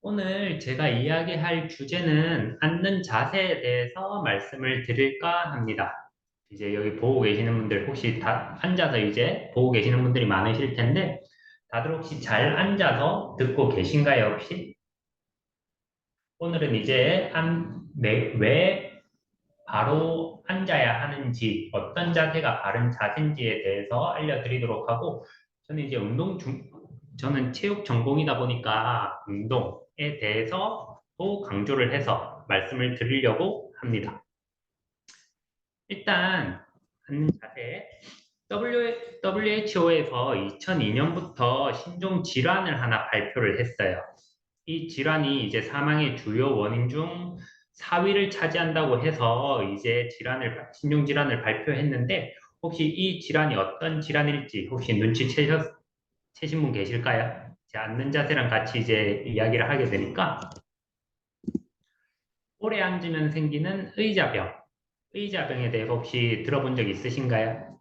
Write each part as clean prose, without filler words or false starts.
오늘 제가 이야기할 주제는 앉는 자세에 대해서 말씀을 드릴까 합니다. 이제 여기 보고 계시는 분들 혹시 다 앉아서 이제 보고 계시는 분들이 많으실 텐데 다들 혹시 잘 앉아서 듣고 계신가요, 혹시? 오늘은 이제 왜 바로 앉아야 하는지, 어떤 자세가 바른 자세인지에 대해서 알려드리도록 하고, 저는 이제 저는 체육 전공이다 보니까 운동에 대해서 또 강조를 해서 말씀을 드리려고 합니다. 일단, 앉는 자세, WHO에서 2002년부터 신종 질환을 하나 발표를 했어요. 이 질환이 이제 사망의 주요 원인 중 4위를 차지한다고 해서 이제 신종 질환을 발표했는데 혹시 이 질환이 어떤 질환일지 혹시 채신 분 계실까요? 제 앉는 자세랑 같이 이제 이야기를 하게 되니까 오래 앉으면 생기는 의자병에 대해서 혹시 들어본 적 있으신가요?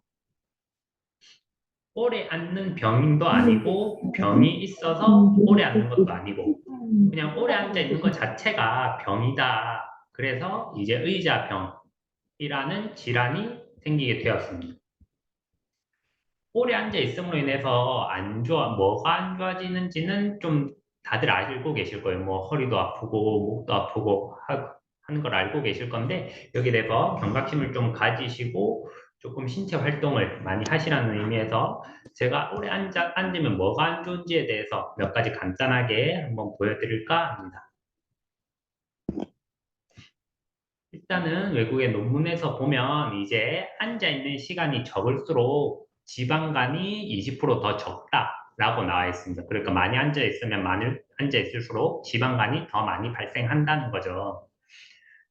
오래 앉는 병도 아니고 병이 있어서 오래 앉는 것도 아니고 그냥 오래 앉아 있는 것 자체가 병이다. 그래서 이제 의자병이라는 질환이 생기게 되었습니다. 오래 앉아 있음으로 인해서 뭐가 안 좋아지는지는 좀 다들 알고 계실 거예요. 뭐 허리도 아프고 목도 아프고 하는 걸 알고 계실 건데 여기에 대해서 경각심을 좀 가지시고 조금 신체 활동을 많이 하시라는 의미에서 제가 앉으면 뭐가 안 좋은지에 대해서 몇 가지 간단하게 한번 보여드릴까 합니다. 일단은 외국의 논문에서 보면 이제 앉아 있는 시간이 적을수록 지방간이 20%더 적다라고 나와 있습니다. 그러니까 많이 앉아 있으면 많이 앉아 있을수록 지방간이 더 많이 발생한다는 거죠.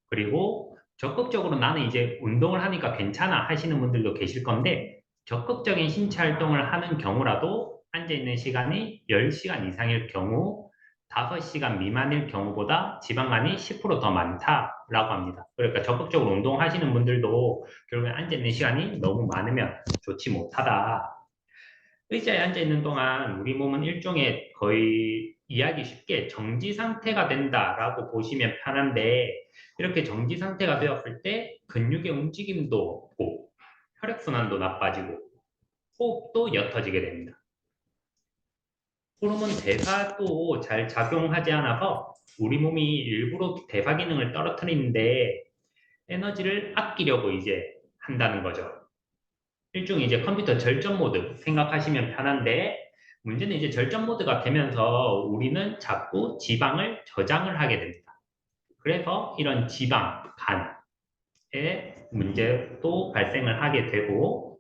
그리고 적극적으로 나는 이제 운동을 하니까 괜찮아 하시는 분들도 계실 건데 적극적인 신체 활동을 하는 경우라도 앉아 있는 시간이 10시간 이상일 경우 5시간 미만일 경우보다 지방간이 10%더 많다라고 합니다. 그러니까 적극적으로 운동하시는 분들도 결국에 앉아 있는 시간이 너무 많으면 좋지 못하다. 의자에 앉아 있는 동안 우리 몸은 일종의 거의 이해하기 쉽게 정지 상태가 된다라고 보시면 편한데 이렇게 정지 상태가 되었을 때 근육의 움직임도 없고 혈액순환도 나빠지고 호흡도 옅어지게 됩니다. 호르몬 대사도 잘 작용하지 않아서 우리 몸이 일부러 대사 기능을 떨어뜨리는데 에너지를 아끼려고 이제 한다는 거죠. 일종의 이제 컴퓨터 절전 모드 생각하시면 편한데 문제는 이제 절전 모드가 되면서 우리는 자꾸 지방을 저장을 하게 됩니다. 그래서 이런 간의 문제도 발생을 하게 되고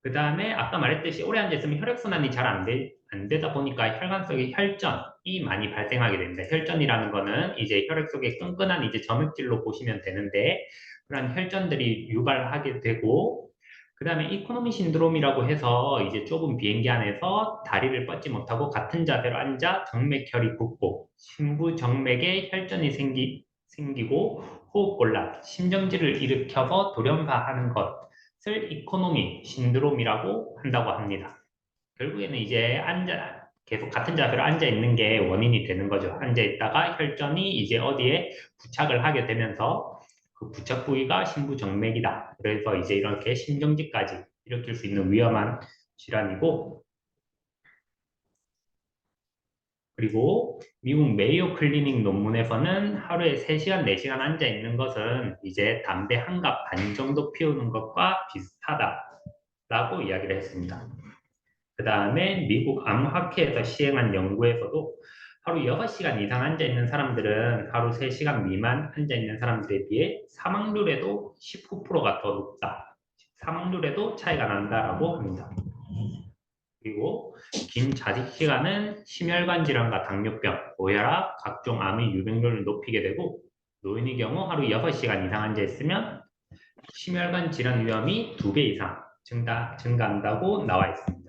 그 다음에 아까 말했듯이 오래 앉아있으면 혈액순환이 잘 안 되다 보니까 혈관 속에 혈전이 많이 발생하게 됩니다. 혈전이라는 거는 이제 혈액 속에 끈끈한 이제 점액질로 보시면 되는데 그런 혈전들이 유발하게 되고 그 다음에 이코노미 신드롬이라고 해서 이제 좁은 비행기 안에서 다리를 뻗지 못하고 같은 자세로 앉아 정맥혈이 붓고 심부정맥에 혈전이 생기고 호흡곤란, 심정지를 일으켜서 돌연사하는 것을 이코노미 신드롬이라고 한다고 합니다. 결국에는 이제 계속 같은 자세로 앉아 있는 게 원인이 되는 거죠. 앉아 있다가 혈전이 이제 어디에 부착을 하게 되면서 그 부착 부위가 심부정맥이다. 그래서 이제 이렇게 심정지까지 일으킬 수 있는 위험한 질환이고, 그리고 미국 메이오 클리닉 논문에서는 하루에 3시간, 4시간 앉아 있는 것은 이제 담배 한 갑 반 정도 피우는 것과 비슷하다라고 이야기를 했습니다. 그 다음에 미국 암학회에서 시행한 연구에서도 하루 6시간 이상 앉아있는 사람들은 하루 3시간 미만 앉아있는 사람들에 비해 사망률에도 19%가 더 높다. 사망률에도 차이가 난다라고 합니다. 그리고 긴 자식 시간은 심혈관 질환과 당뇨병, 고혈압, 각종 암의 유병률을 높이게 되고 노인의 경우 하루 6시간 이상 앉아있으면 심혈관 질환 위험이 2배 이상 증가한다고 나와 있습니다.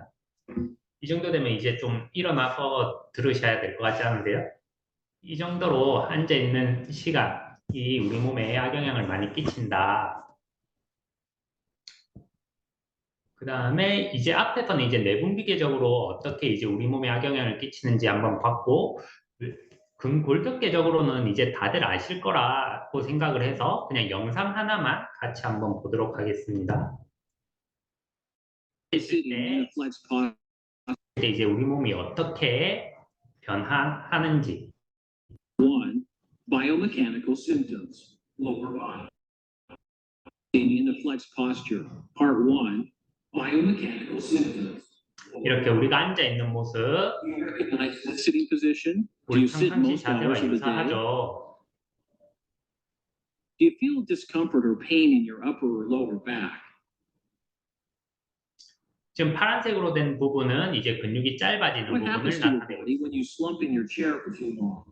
이 정도 되면 이제 좀 일어나서 들으셔야 될 것 같지 않으세요? 이 정도로 앉아있는 시간이 우리 몸에 악영향을 많이 끼친다. 그 다음에 이제 앞에서는 이제 내분비계적으로 어떻게 이제 우리 몸에 악영향을 끼치는지 한번 봤고, 근골격계적으로는 이제 다들 아실 거라고 생각을 해서 그냥 영상 하나만 같이 한번 보도록 하겠습니다. 있을 때 이제 우리 몸이 어떻게 변화하는지. 1. Biomechanical symptoms. Lower body. In the flex posture. Part 1. Biomechanical symptoms. 이렇게 우리가 앉아 있는 모습, You recognize the sitting position? Do 우리 you sit 평상시 most hours 자세와 of the day? 유사하죠. Do you feel discomfort or pain in your upper or lower back? 지금 파란색으로 된 부분은 이제 근육이 짧아지는 What happens to 부분을 your 나타내고 body when you slump in your chair for too long?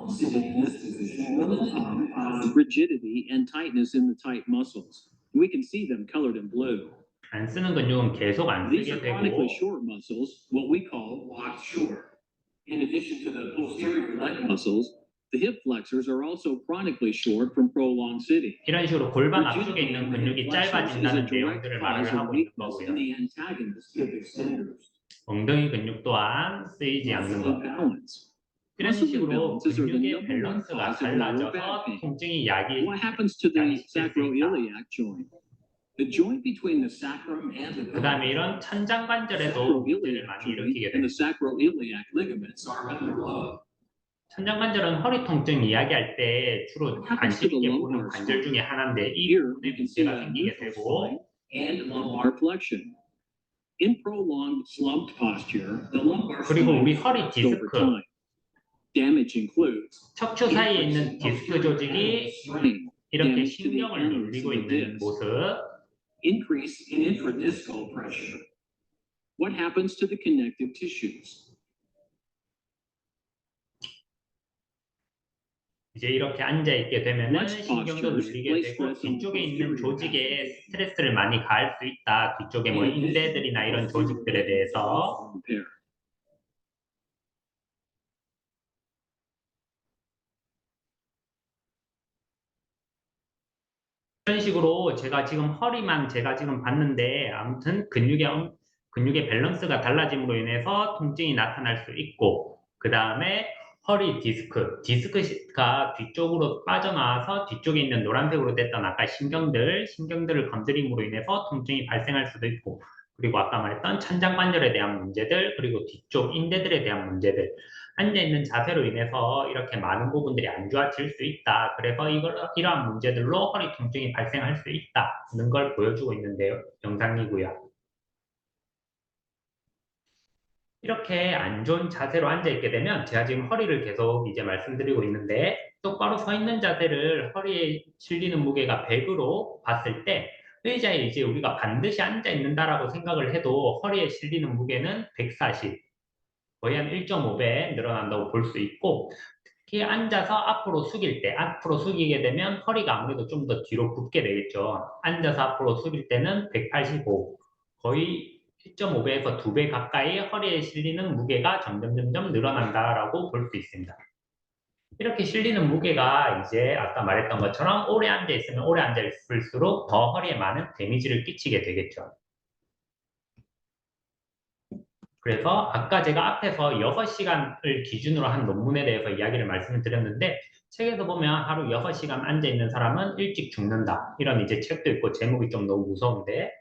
Sitting in this position will cause rigidity and tightness in the tight muscles. We can see them colored in blue. 안 쓰는 근육은 계속 안 These 쓰게 are chronically 되고, short muscles, what we call locked short. In addition to the posterior leg muscles, the hip flexors are also chronically short from prolonged sitting. 이런 식으로 골반 앞쪽에 Rigidity 있는 in the hip 근육이 flexors is a 짧아진다는 direct 내용들을 cause 말을 of 하고 있는 weakness 거고요. in the antagonist hip extenders. 엉덩이 근육 또한 쓰이지 않는 것. Balance. 이런 식으로 근육의 밸런스가 달라져서 통증이 What happens to the 야기시킬 수 있다. sacroiliac joint? The joint between the sacrum and the 그 다음에 이런 천장관절에도 문제를 sacroiliac 많이 joint 일으키게 and 됩니다. the sacroiliac ligaments are underloved. 천장관절은 허리 통증 이야기할 때 주로 관심 있게 보는 관절 중에 하나인데 이 Here 부분에 you can see 문제가 a 생기게 neutral 되고, spine and lumbar flexion. In prolonged slumped posture, the lumbar 그리고 spine 우리 허리 collapsed over 디스크, time. Damage includes 척추 사이에 있는 디스크 조직이 strain, 이렇게 damage to the 신경을 annulus 눌리고 of the 있는 disc, 모습, increase in infradiscal pressure. What happens to the connective tissues? 이제 이렇게 앉아 있게 되면은 Flex 신경도 postures 눌리게 place 되고 stress on the 뒤쪽에 있는 posterior 조직에 half. 스트레스를 많이 가할 수 있다. 뒤쪽에 뭐 인대들이나 이런 조직들에 대해서. Repair. 이런 식으로 제가 지금 허리만 제가 지금 봤는데 아무튼 근육의 밸런스가 달라짐으로 인해서 통증이 나타날 수 있고, 그 다음에 허리 디스크가 뒤쪽으로 빠져나와서 뒤쪽에 있는 노란색으로 됐던 아까 신경들을 건드림으로 인해서 통증이 발생할 수도 있고, 그리고 아까 말했던 천장관절에 대한 문제들, 그리고 뒤쪽 인대들에 대한 문제들, 앉아있는 자세로 인해서 이렇게 많은 부분들이 안 좋아질 수 있다. 그래서 이러한 문제들로 허리 통증이 발생할 수 있다는 걸 보여주고 있는데요. 영상이고요. 이렇게 안 좋은 자세로 앉아있게 되면 제가 지금 허리를 계속 이제 말씀드리고 있는데, 똑바로 서 있는 자세를 허리에 실리는 무게가 100으로 봤을 때 의자에 이제 우리가 반드시 앉아있는다라고 생각을 해도 허리에 실리는 무게는 140, 거의 한 1.5배 늘어난다고 볼 수 있고, 특히 앉아서 앞으로 숙이게 되면 허리가 아무래도 좀 더 뒤로 굽게 되겠죠. 앉아서 앞으로 숙일 때는 185, 거의 1.5배에서 2배 가까이 허리에 실리는 무게가 점점 늘어난다라고 볼 수 있습니다. 이렇게 실리는 무게가 이제 아까 말했던 것처럼 오래 앉아 있으면 오래 앉아 있을수록 더 허리에 많은 데미지를 끼치게 되겠죠. 그래서 아까 제가 앞에서 6시간을 기준으로 한 논문에 대해서 이야기를 말씀을 드렸는데, 책에서 보면 하루 6시간 앉아있는 사람은 일찍 죽는다, 이런 이제 책도 있고 제목이 좀 너무 무서운데,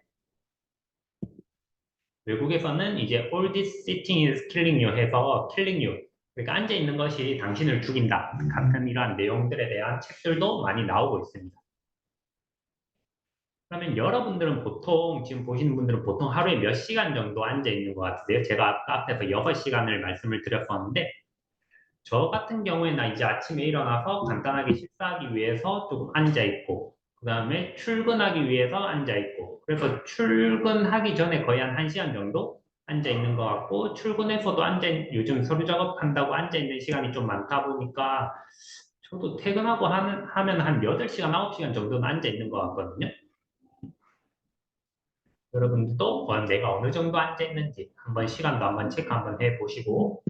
외국에서는 이제 All this sitting is killing you 해서 killing you, 그러니까 앉아있는 것이 당신을 죽인다 같은 이러한 내용들에 대한 책들도 많이 나오고 있습니다. 그러면 여러분들은 보통, 지금 보시는 분들은 보통 하루에 몇 시간 정도 앉아 있는 것 같으세요? 제가 아까 앞에서 6시간을 말씀을 드렸었는데, 저 같은 경우에는 이제 아침에 일어나서 간단하게 식사하기 위해서 조금 앉아 있고, 그 다음에 출근하기 위해서 앉아 있고, 그래서 출근하기 전에 거의 한 1시간 정도 앉아 있는 것 같고, 출근해서도 요즘 서류 작업한다고 앉아 있는 시간이 좀 많다 보니까 저도 퇴근하고 하면 한 8시간, 9시간 정도는 앉아 있는 것 같거든요. 여러분들도 내가 어느 정도 앉아 있는지 한번 시간도 한번 체크 한번 해보시고,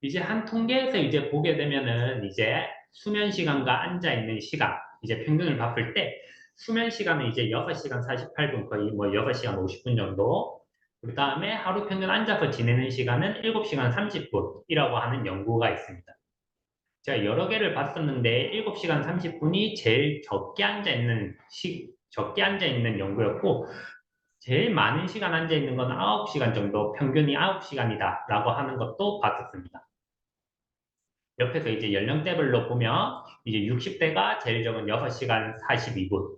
이제 한 통계에서 이제 보게 되면은 이제 수면 시간과 앉아 있는 시간, 이제 평균을 봤을 때 수면 시간은 이제 6시간 48분, 거의 뭐 6시간 50분 정도. 그 다음에 하루 평균 앉아서 지내는 시간은 7시간 30분이라고 하는 연구가 있습니다. 제가 여러 개를 봤었는데 7시간 30분이 제일 적게 앉아 있는 연구였고, 제일 많은 시간 앉아 있는 건 9시간 정도, 평균이 9시간이다라고 하는 것도 봤었습니다. 옆에서 이제 연령대별로 보면 이제 60대가 제일 적은 6시간 42분,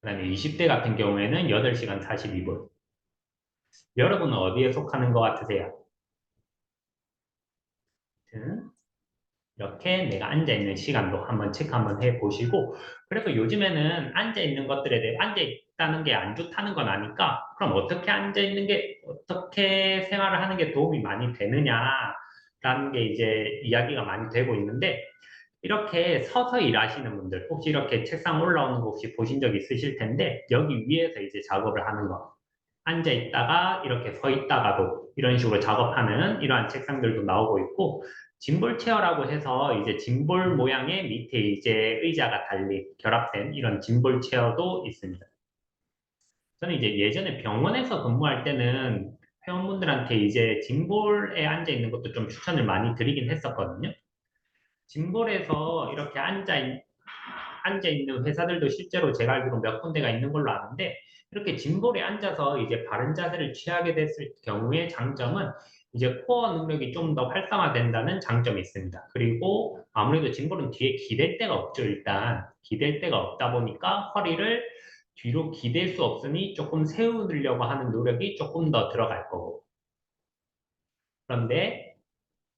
그다음에 20대 같은 경우에는 8시간 42분. 여러분은 어디에 속하는 것 같으세요? 이렇게 내가 앉아있는 시간도 한번 체크 한번 해보시고, 그래서 요즘에는 앉아있는 것들에 대해 앉아있다는 게 안 좋다는 건 아니까, 그럼 어떻게 생활을 하는 게 도움이 많이 되느냐라는 게 이제 이야기가 많이 되고 있는데, 이렇게 서서 일하시는 분들, 혹시 이렇게 책상 올라오는 거 혹시 보신 적 있으실 텐데, 여기 위에서 이제 작업을 하는 거. 앉아 있다가 이렇게 서 있다가도 이런 식으로 작업하는 이러한 책상들도 나오고 있고, 짐볼 체어라고 해서 이제 짐볼 모양의 밑에 이제 의자가 결합된 이런 짐볼 체어도 있습니다. 저는 이제 예전에 병원에서 근무할 때는 회원분들한테 이제 짐볼에 앉아 있는 것도 좀 추천을 많이 드리긴 했었거든요. 짐볼에서 이렇게 앉아 있는 회사들도 실제로 제가 알기로 몇 군데가 있는 걸로 아는데, 이렇게 짐볼에 앉아서 이제 바른 자세를 취하게 됐을 경우의 장점은 이제 코어 능력이 좀 더 활성화된다는 장점이 있습니다. 그리고 아무래도 짐볼은 뒤에 기댈 데가 없죠. 일단 기댈 데가 없다 보니까 허리를 뒤로 기댈 수 없으니 조금 세우려고 하는 노력이 조금 더 들어갈 거고, 그런데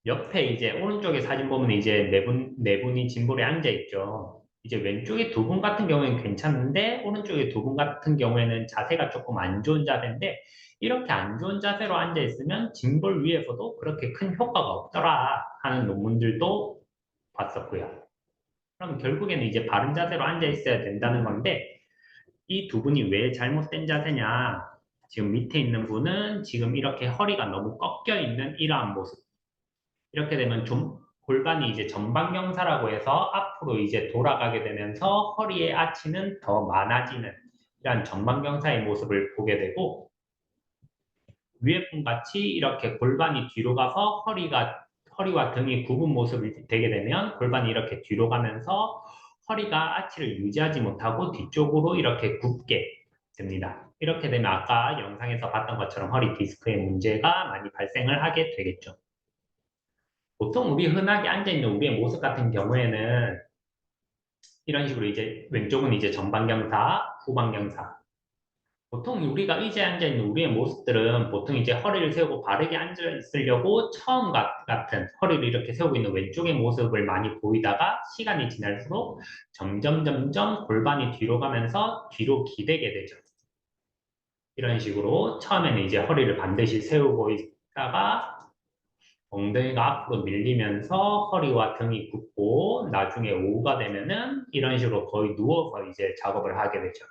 옆에 이제 오른쪽에 사진 보면 이제 네 분이 짐볼에 앉아 있죠. 이제 왼쪽에 두 분 같은 경우에는 괜찮은데, 오른쪽에 두 분 같은 경우에는 자세가 조금 안 좋은 자세인데, 이렇게 안 좋은 자세로 앉아 있으면 짐볼 위에서도 그렇게 큰 효과가 없더라 하는 논문들도 봤었고요. 그럼 결국에는 이제 바른 자세로 앉아 있어야 된다는 건데, 이 두 분이 왜 잘못된 자세냐? 지금 밑에 있는 분은 지금 이렇게 허리가 너무 꺾여 있는 이러한 모습. 이렇게 되면 좀 골반이 이제 전방경사라고 해서 앞으로 이제 돌아가게 되면서 허리의 아치는 더 많아지는 이런 전방경사의 모습을 보게 되고, 위에 분 같이 이렇게 골반이 뒤로 가서 허리와 등이 굽은 모습이 되게 되면 골반이 이렇게 뒤로 가면서 허리가 아치를 유지하지 못하고 뒤쪽으로 이렇게 굽게 됩니다. 이렇게 되면 아까 영상에서 봤던 것처럼 허리 디스크의 문제가 많이 발생을 하게 되겠죠. 보통 우리 흔하게 앉아있는 우리의 모습 같은 경우에는 이런 식으로 이제 왼쪽은 이제 전방경사, 후방경사. 보통 우리가 의자에 앉아있는 우리의 모습들은 보통 이제 허리를 세우고 바르게 앉아 있으려고 같은 허리를 이렇게 세우고 있는 왼쪽의 모습을 많이 보이다가 시간이 지날수록 점점 골반이 뒤로 가면서 뒤로 기대게 되죠. 이런 식으로 처음에는 이제 허리를 반드시 세우고 있다가 엉덩이가 앞으로 밀리면서 허리와 등이 굽고, 나중에 오후가 되면은 이런 식으로 거의 누워서 이제 작업을 하게 되죠.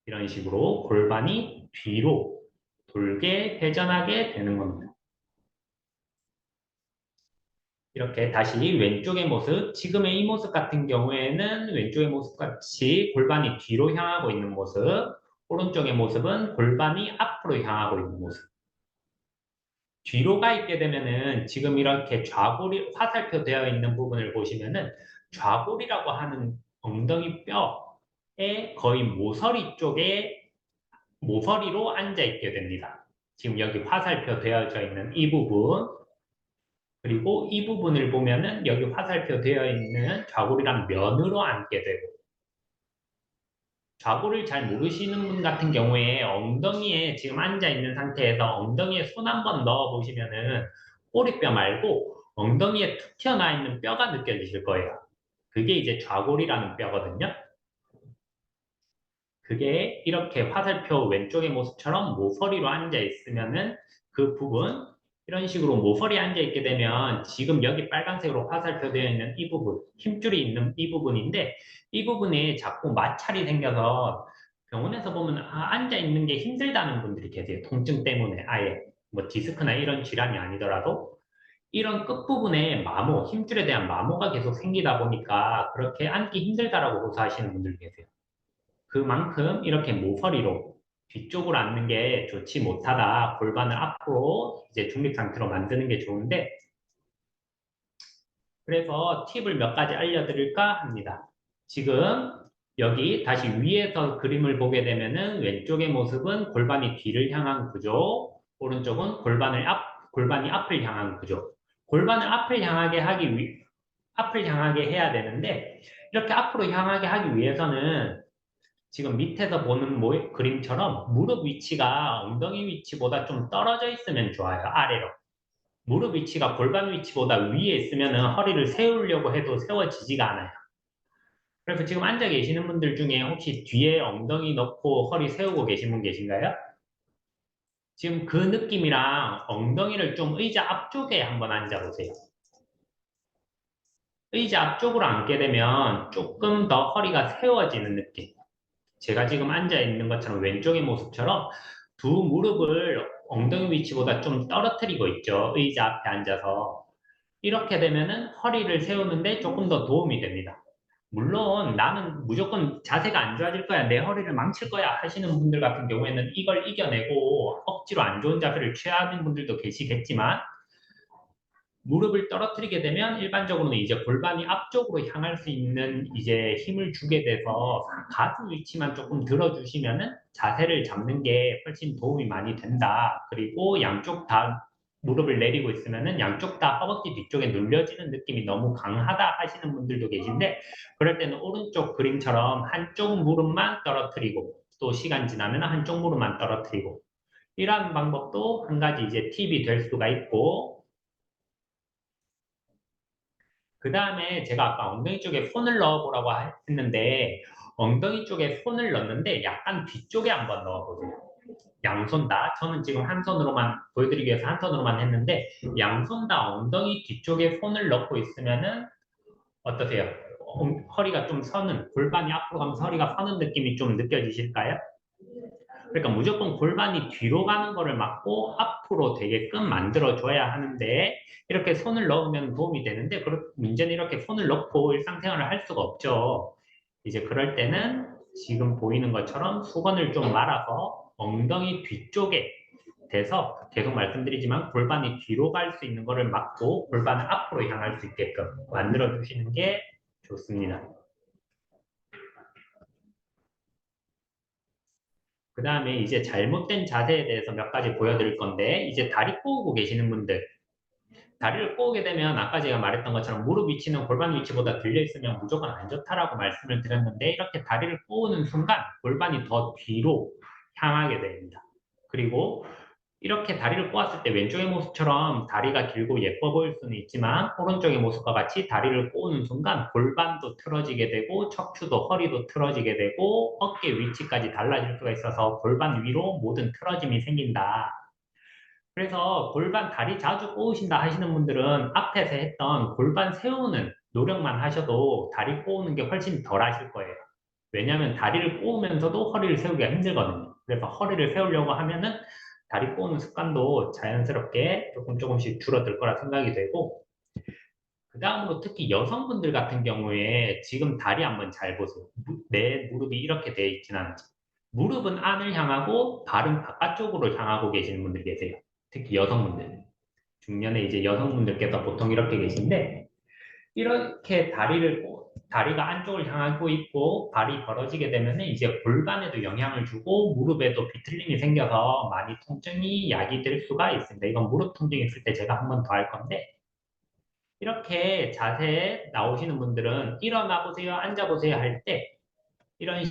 이런 식으로 골반이 뒤로 돌게 회전하게 되는 겁니다. 이렇게 다시 왼쪽의 모습, 지금의 이 모습 같은 경우에는 왼쪽의 모습 같이 골반이 뒤로 향하고 있는 모습, 오른쪽의 모습은 골반이 앞으로 향하고 있는 모습. 뒤로 가 있게 되면은 지금 이렇게 화살표 되어 있는 부분을 보시면은 좌골이라고 하는 엉덩이 뼈에 거의 모서리로 앉아 있게 됩니다. 지금 여기 화살표 되어져 있는 이 부분, 그리고 이 부분을 보면은 여기 화살표 되어 있는 좌골이랑 면으로 앉게 되고, 좌골을 잘 모르시는 분 같은 경우에 엉덩이에 지금 앉아 있는 상태에서 엉덩이에 손 한번 넣어 보시면은 꼬리뼈 말고 엉덩이에 툭 튀어나와 있는 뼈가 느껴지실 거예요. 그게 이제 좌골이라는 뼈거든요. 그게 이렇게 화살표 왼쪽의 모습처럼 모서리로 앉아 있으면은 그 부분, 이런 식으로 모서리에 앉아 있게 되면 지금 여기 빨간색으로 화살표 되어 있는 이 부분, 힘줄이 있는 이 부분인데, 이 부분에 자꾸 마찰이 생겨서 병원에서 보면 앉아 있는 게 힘들다는 분들이 계세요. 통증 때문에 아예 뭐 디스크나 이런 질환이 아니더라도 이런 끝부분에 마모, 힘줄에 대한 마모가 계속 생기다 보니까 그렇게 앉기 힘들다라고 호소하시는 분들 계세요. 그만큼 이렇게 모서리로 뒤쪽으로 앉는 게 좋지 못하다. 골반을 앞으로 이제 중립 상태로 만드는 게 좋은데, 그래서 팁을 몇 가지 알려드릴까 합니다. 지금 여기 다시 위에서 그림을 보게 되면은 왼쪽의 모습은 골반이 뒤를 향한 구조, 오른쪽은 골반이 앞을 향한 구조. 골반을 앞을 향하게 해야 되는데, 이렇게 앞으로 향하게 하기 위해서는 지금 밑에서 보는 그림처럼 무릎 위치가 엉덩이 위치보다 좀 떨어져 있으면 좋아요. 아래로. 무릎 위치가 골반 위치보다 위에 있으면 허리를 세우려고 해도 세워지지가 않아요. 그래서 지금 앉아 계시는 분들 중에 혹시 뒤에 엉덩이 넣고 허리 세우고 계신 분 계신가요? 지금 그 느낌이랑 엉덩이를 좀 의자 앞쪽에 한번 앉아보세요. 의자 앞쪽으로 앉게 되면 조금 더 허리가 세워지는 느낌. 제가 지금 앉아 있는 것처럼 왼쪽의 모습처럼 두 무릎을 엉덩이 위치보다 좀 떨어뜨리고 있죠. 의자 앞에 앉아서. 이렇게 되면은 허리를 세우는데 조금 더 도움이 됩니다. 물론 나는 무조건 자세가 안 좋아질 거야, 내 허리를 망칠 거야 하시는 분들 같은 경우에는 이걸 이겨내고 억지로 안 좋은 자세를 취하는 분들도 계시겠지만, 무릎을 떨어뜨리게 되면 일반적으로는 이제 골반이 앞쪽으로 향할 수 있는 이제 힘을 주게 돼서 가슴 위치만 조금 들어주시면은 자세를 잡는 게 훨씬 도움이 많이 된다. 그리고 양쪽 다 무릎을 내리고 있으면은 양쪽 다 허벅지 뒤쪽에 눌려지는 느낌이 너무 강하다 하시는 분들도 계신데, 그럴 때는 오른쪽 그림처럼 한쪽 무릎만 떨어뜨리고 또 시간 지나면 한쪽 무릎만 떨어뜨리고 이러한 방법도 한 가지 이제 팁이 될 수가 있고, 그 다음에 제가 아까 엉덩이 쪽에 손을 넣어보라고 했는데, 엉덩이 쪽에 손을 넣는데 약간 뒤쪽에 한번 넣어보세요. 양손 다. 저는 지금 한 손으로만 보여드리기 위해서 한 손으로만 했는데, 양손 다 엉덩이 뒤쪽에 손을 넣고 있으면은 어떠세요? 허리가 좀 서는, 골반이 앞으로 가면서 허리가 서는 느낌이 좀 느껴지실까요? 그러니까 무조건 골반이 뒤로 가는 거를 막고 앞으로 되게끔 만들어줘야 하는데, 이렇게 손을 넣으면 도움이 되는데, 문제는 이렇게 손을 넣고 일상생활을 할 수가 없죠. 이제 그럴 때는 지금 보이는 것처럼 수건을 좀 말아서 엉덩이 뒤쪽에 대서, 계속 말씀드리지만 골반이 뒤로 갈 수 있는 거를 막고 골반을 앞으로 향할 수 있게끔 만들어 주시는 게 좋습니다. 그 다음에 이제 잘못된 자세에 대해서 몇 가지 보여드릴 건데, 이제 다리 꼬우고 계시는 분들, 다리를 꼬우게 되면 아까 제가 말했던 것처럼 무릎 위치는 골반 위치보다 들려 있으면 무조건 안 좋다라고 말씀을 드렸는데, 이렇게 다리를 꼬우는 순간 골반이 더 뒤로 향하게 됩니다. 그리고 이렇게 다리를 꼬았을 때 왼쪽의 모습처럼 다리가 길고 예뻐 보일 수는 있지만, 오른쪽의 모습과 같이 다리를 꼬는 순간 골반도 틀어지게 되고 척추도 허리도 틀어지게 되고 어깨 위치까지 달라질 수가 있어서 골반 위로 모든 틀어짐이 생긴다. 그래서 골반 다리 자주 꼬으신다 하시는 분들은 앞에서 했던 골반 세우는 노력만 하셔도 다리 꼬우는 게 훨씬 덜 하실 거예요. 왜냐하면 다리를 꼬으면서도 허리를 세우기가 힘들거든요. 그래서 허리를 세우려고 하면은 다리 꼬는 습관도 자연스럽게 조금씩 줄어들 거라 생각이 되고, 그 다음으로 특히 여성분들 같은 경우에 지금 다리 한번 잘 보세요. 내 무릎이 이렇게 돼 있진 않지. 무릎은 안을 향하고 발은 바깥쪽으로 향하고 계시는 분들 계세요. 특히 여성분들. 중년에 이제 여성분들께서 보통 이렇게 계신데, 이렇게 다리가 안쪽을 향하고 있고 발이 벌어지게 되면 이제 골반에도 영향을 주고 무릎에도 비틀림이 생겨서 많이 통증이 야기될 수가 있습니다. 이건 무릎 통증이 있을 때 제가 한 번 더 할 건데, 이렇게 자세에 나오시는 분들은 일어나 보세요, 앉아 보세요 할 때 이런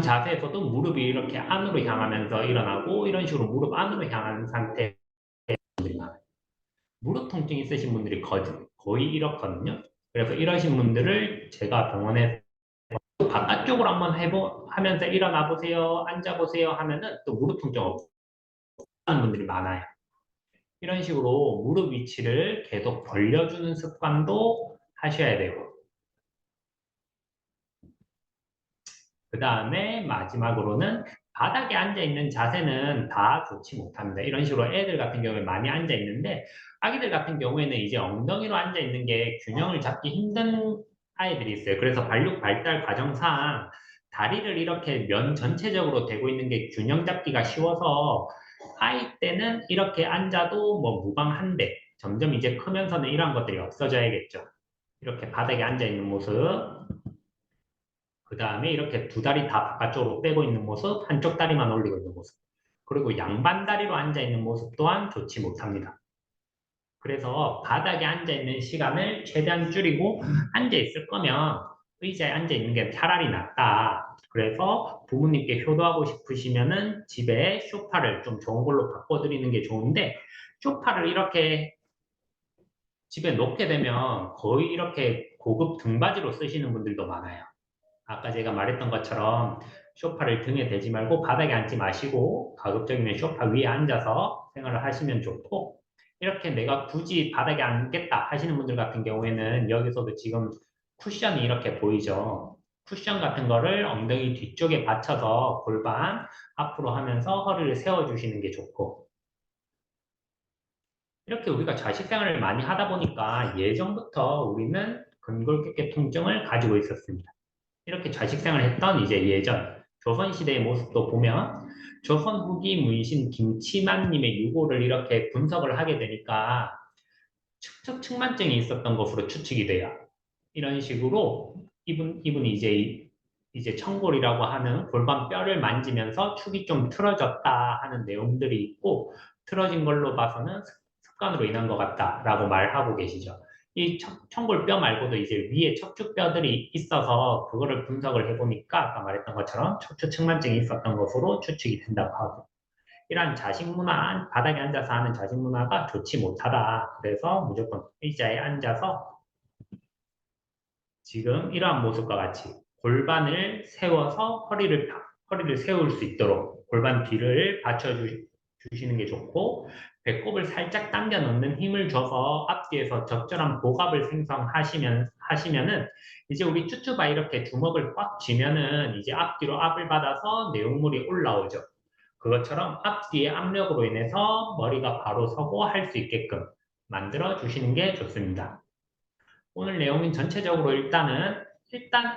자세에서도 무릎이 이렇게 안으로 향하면서 일어나고, 이런 식으로 무릎 안으로 향하는 상태. 무릎 통증 있으신 분들이 거의 이렇거든요. 그래서 이러신 분들을 제가 병원에 바깥쪽으로 한번 하면서 일어나 보세요, 앉아 보세요 하면은 또 무릎 통증 없는 분들이 많아요. 이런 식으로 무릎 위치를 계속 벌려주는 습관도 하셔야 되고, 그 다음에 마지막으로는 바닥에 앉아있는 자세는 다 좋지 못합니다. 이런 식으로 애들 같은 경우에 많이 앉아있는데 아기들 같은 경우에는 이제 엉덩이로 앉아있는 게 균형을 잡기 힘든 아이들이 있어요. 그래서 발육 발달 과정상 다리를 이렇게 면 전체적으로 대고 있는 게 균형 잡기가 쉬워서 아이 때는 이렇게 앉아도 뭐 무방한데 점점 이제 크면서는 이런 것들이 없어져야겠죠. 이렇게 바닥에 앉아있는 모습, 그 다음에 이렇게 두 다리 다 바깥쪽으로 빼고 있는 모습, 한쪽 다리만 올리고 있는 모습. 그리고 양반 다리로 앉아 있는 모습 또한 좋지 못합니다. 그래서 바닥에 앉아 있는 시간을 최대한 줄이고 앉아 있을 거면 의자에 앉아 있는 게 차라리 낫다. 그래서 부모님께 효도하고 싶으시면은 집에 소파를 좀 좋은 걸로 바꿔드리는 게 좋은데 소파를 이렇게 집에 놓게 되면 거의 이렇게 고급 등받이로 쓰시는 분들도 많아요. 아까 제가 말했던 것처럼 소파를 등에 대지 말고 바닥에 앉지 마시고 가급적이면 소파 위에 앉아서 생활을 하시면 좋고 이렇게 내가 굳이 바닥에 앉겠다 하시는 분들 같은 경우에는 여기서도 지금 쿠션이 이렇게 보이죠. 쿠션 같은 거를 엉덩이 뒤쪽에 받쳐서 골반 앞으로 하면서 허리를 세워주시는 게 좋고 이렇게 우리가 자식 생활을 많이 하다 보니까 예전부터 우리는 근골격계 통증을 가지고 있었습니다. 이렇게 자식 생활을 했던 이제 예전 조선시대의 모습도 보면 조선 후기 문신 김치만님의 유고를 이렇게 분석을 하게 되니까 측만증이 있었던 것으로 추측이 돼요. 이런 식으로 이분이 이제 청골이라고 하는 골반 뼈를 만지면서 축이 좀 틀어졌다 하는 내용들이 있고 틀어진 걸로 봐서는 습관으로 인한 것 같다라고 말하고 계시죠. 이 청골뼈 말고도 이제 위에 척추뼈들이 있어서 그거를 분석을 해보니까 아까 말했던 것처럼 척추 측만증이 있었던 것으로 추측이 된다고 하고 이러한 자식 문화, 바닥에 앉아서 하는 자식 문화가 좋지 못하다. 그래서 무조건 의자에 앉아서 지금 이러한 모습과 같이 골반을 세워서 허리를 세울 수 있도록 골반 뒤를 받쳐주시는 게 좋고 배꼽을 살짝 당겨 넣는 힘을 줘서 앞뒤에서 적절한 복압을 하시면은 이제 우리 쭈쭈바 이렇게 주먹을 꽉 쥐면은 이제 앞뒤로 압을 받아서 내용물이 올라오죠. 그것처럼 앞뒤의 압력으로 인해서 머리가 바로 서고 할 수 있게끔 만들어 주시는 게 좋습니다. 오늘 내용은 전체적으로 일단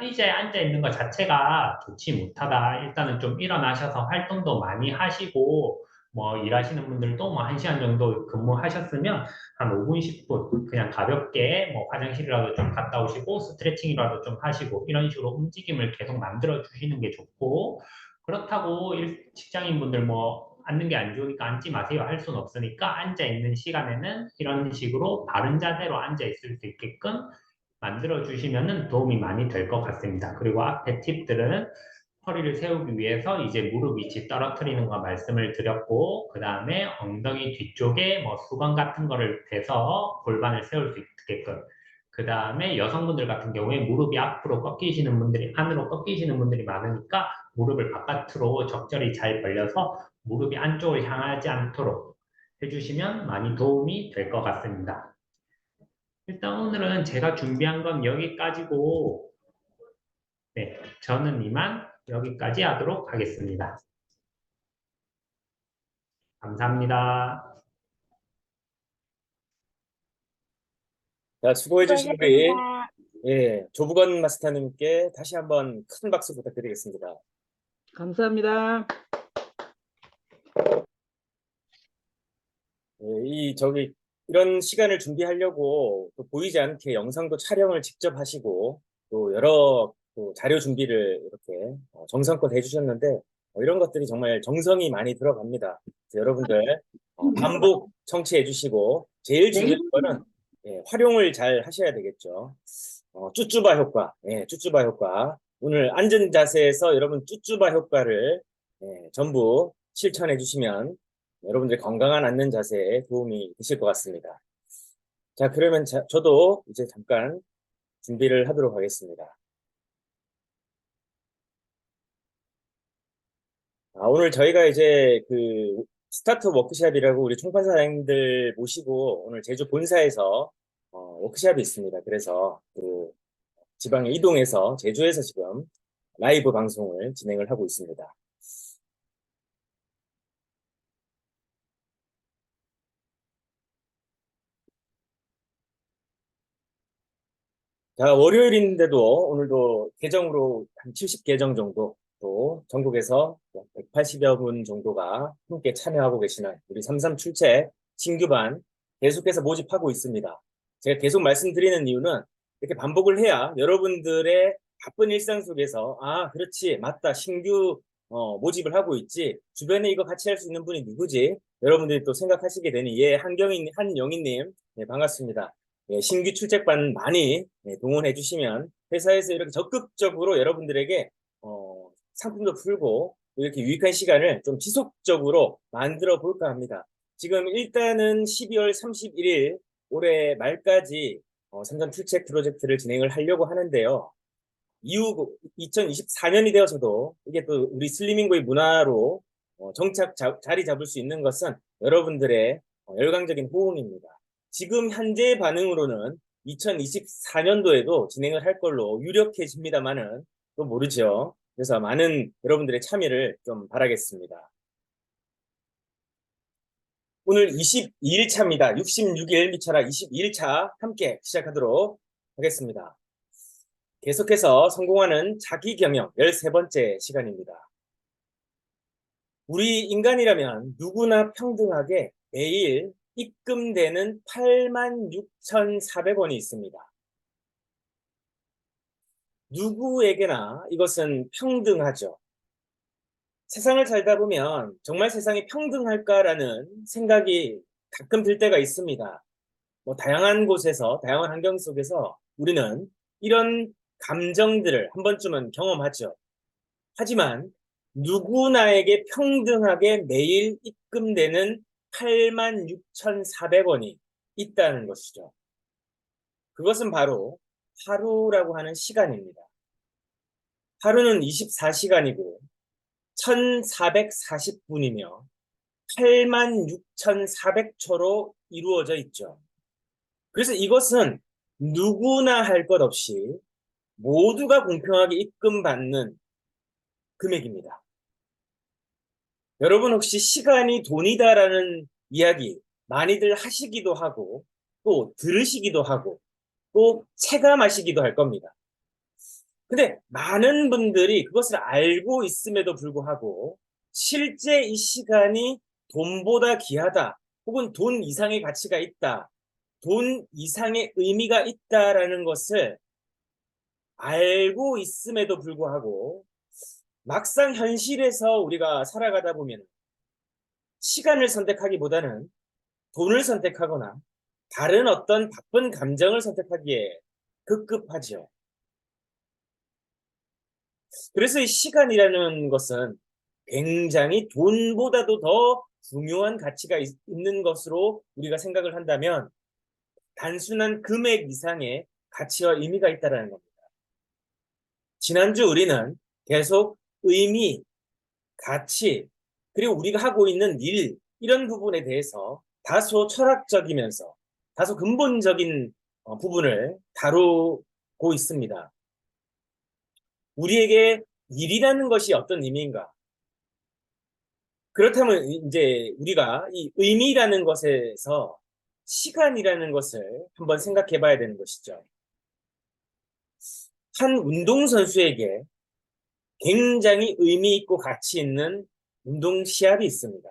의자에 앉아 있는 것 자체가 좋지 못하다. 일단은 좀 일어나셔서 활동도 많이 하시고 뭐 일하시는 분들도 뭐 1시간 정도 근무하셨으면 한 5분, 10분 그냥 가볍게 뭐 화장실이라도 좀 갔다 오시고 스트레칭이라도 좀 하시고 이런 식으로 움직임을 계속 만들어 주시는 게 좋고 그렇다고 직장인분들 뭐 앉는 게 안 좋으니까 앉지 마세요 할 수는 없으니까 앉아 있는 시간에는 이런 식으로 바른 자세로 앉아 있을 수 있게끔 만들어 주시면 도움이 많이 될 것 같습니다. 그리고 앞에 팁들은 허리를 세우기 위해서 이제 무릎 위치 떨어뜨리는 거 말씀을 드렸고 그 다음에 엉덩이 뒤쪽에 뭐 수건 같은 거를 대서 골반을 세울 수 있게끔 그 다음에 여성분들 같은 경우에 무릎이 앞으로 꺾이시는 분들이 안으로 꺾이시는 분들이 많으니까 무릎을 바깥으로 적절히 잘 벌려서 무릎이 안쪽을 향하지 않도록 해주시면 많이 도움이 될 것 같습니다. 일단 오늘은 제가 준비한 건 여기까지고, 네, 저는 이만 여기까지 하도록 하겠습니다. 감사합니다. 자, 수고해주신 우리 수고하셨습니다. 조부건 마스터님께 다시 한번 큰 박수 부탁드리겠습니다. 감사합니다. 이런 시간을 준비하려고 또 보이지 않게 영상도 촬영을 직접 하시고 또 여러 또 자료 준비를 이렇게 정성껏 해주셨는데 이런 것들이 정말 정성이 많이 들어갑니다. 그래서 여러분들 반복 청취해주시고 제일 중요한 거는 활용을 잘 하셔야 되겠죠. 쭈쭈바 효과, 쭈쭈바 효과. 오늘 앉은 자세에서 여러분 쭈쭈바 효과를 전부 실천해 주시면 여러분들 건강한 앉는 자세에 도움이 되실 것 같습니다. 자, 그러면 저도 이제 잠깐 준비를 하도록 하겠습니다. 오늘 저희가 이제 그 스타트 워크샵이라고 우리 총판사장님들 모시고 오늘 제주 본사에서 워크샵이 있습니다. 그래서 그 지방에 이동해서 제주에서 지금 라이브 방송을 진행을 하고 있습니다. 자, 월요일인데도 오늘도 계정으로 한 70계정 정도, 또 전국에서 180여 분 정도가 함께 참여하고 계시는 우리 33출첵 신규반 계속해서 모집하고 있습니다. 제가 계속 말씀드리는 이유는 이렇게 반복을 해야 여러분들의 바쁜 일상 속에서 아, 그렇지, 맞다, 신규 모집을 하고 있지, 주변에 이거 같이 할 수 있는 분이 누구지? 여러분들이 또 생각하시게 되니, 예, 한영희님, 네, 반갑습니다. 예, 신규 출첵반 많이 동원해 주시면 회사에서 이렇게 적극적으로 여러분들에게 상품도 풀고 이렇게 유익한 시간을 좀 지속적으로 만들어 볼까 합니다. 지금 일단은 12월 31일 올해 말까지 삼전 출첵 프로젝트를 진행을 하려고 하는데요. 이후 2024년이 되어서도 이게 또 우리 슬리밍고의 문화로 정착 자리 잡을 수 있는 것은 여러분들의 열광적인 호응입니다. 지금 현재 반응으로는 2024년도에도 진행을 할 걸로 유력해집니다만은 또 모르죠. 그래서 많은 여러분들의 참여를 좀 바라겠습니다. 오늘 22일차입니다. 66일 미쳐라 22일차 함께 시작하도록 하겠습니다. 계속해서 성공하는 자기경영 13번째 시간입니다. 우리 인간이라면 누구나 평등하게 매일 입금되는 86,400원이 있습니다. 누구에게나 이것은 평등하죠. 세상을 살다 보면 정말 세상이 평등할까라는 생각이 가끔 들 때가 있습니다. 다양한 곳에서, 다양한 환경 속에서 우리는 이런 감정들을 한 번쯤은 경험하죠. 하지만 누구나에게 평등하게 매일 입금되는 86,400원이 있다는 것이죠. 그것은 바로 하루라고 하는 시간입니다. 하루는 24시간이고 1440분이며 86,400초로 이루어져 있죠. 그래서 이것은 누구나 할 것 없이 모두가 공평하게 입금받는 금액입니다. 여러분 혹시 시간이 돈이다라는 이야기 많이들 하시기도 하고 또 들으시기도 하고 또 체감하시기도 할 겁니다. 근데 많은 분들이 그것을 알고 있음에도 불구하고 실제 이 시간이 돈보다 귀하다 혹은 돈 이상의 가치가 있다, 돈 이상의 의미가 있다라는 것을 알고 있음에도 불구하고 막상 현실에서 우리가 살아가다 보면 시간을 선택하기보다는 돈을 선택하거나 다른 어떤 바쁜 감정을 선택하기에 급급하죠. 그래서 이 시간이라는 것은 굉장히 돈보다도 더 중요한 가치가 있는 것으로 우리가 생각을 한다면 단순한 금액 이상의 가치와 의미가 있다는 겁니다. 지난주 우리는 계속 의미, 가치, 그리고 우리가 하고 있는 일, 이런 부분에 대해서 다소 철학적이면서 다소 근본적인 부분을 다루고 있습니다. 우리에게 일이라는 것이 어떤 의미인가? 그렇다면 이제 우리가 이 의미라는 것에서 시간이라는 것을 한번 생각해 봐야 되는 것이죠. 한 운동선수에게 굉장히 의미 있고 가치 있는 운동 시합이 있습니다.